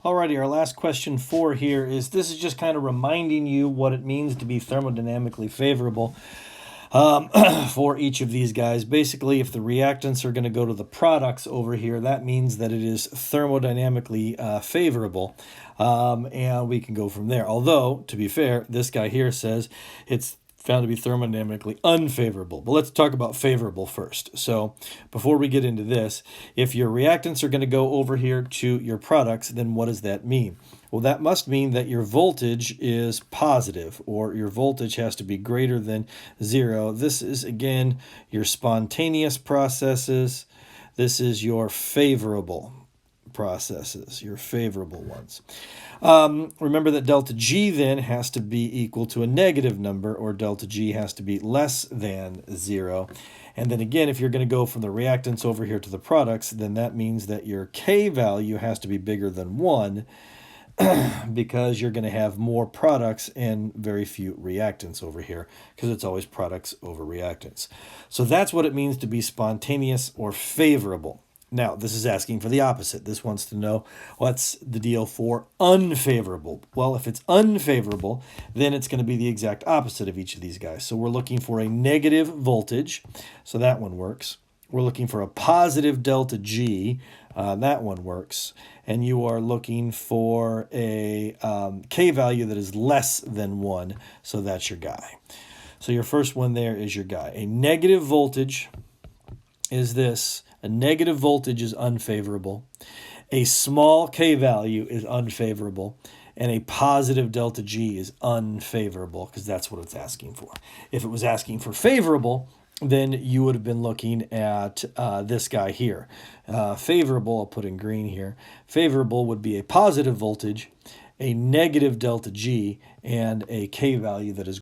Alrighty, our last question 4 here is this is just kind of reminding you what it means to be thermodynamically favorable for each of these guys. Basically, if the reactants are going to go to the products over here, that means that it is thermodynamically favorable. And we can go from there. Although, to be fair, this guy here says it's found to be thermodynamically unfavorable. But let's talk about favorable first. So before we get into this, if your reactants are going to go over here to your products, then what does that mean? Well, that must mean that your voltage is positive, or your voltage has to be greater than 0. This is, again, your spontaneous processes. This is your favorable processes, your favorable ones. Remember that delta G then has to be equal to a negative number, or delta G has to be less than 0. And then again, if you're going to go from the reactants over here to the products, then that means that your K value has to be bigger than 1 because you're going to have more products and very few reactants over here, because it's always products over reactants. So that's what it means to be spontaneous or favorable. Now, this is asking for the opposite. This wants to know what's the deal for unfavorable. Well, if it's unfavorable, then it's going to be the exact opposite of each of these guys. So we're looking for a negative voltage, so that one works. We're looking for a positive delta G, that one works. And you are looking for a K value that is less than 1, so that's your guy. So your first one there is your guy. A negative voltage is this. A negative voltage is unfavorable. A small K value is unfavorable. And a positive delta G is unfavorable, because that's what it's asking for. If it was asking for favorable, then you would have been looking at this guy here. Favorable, I'll put in green here. Favorable would be a positive voltage, a negative delta G, and a K value that is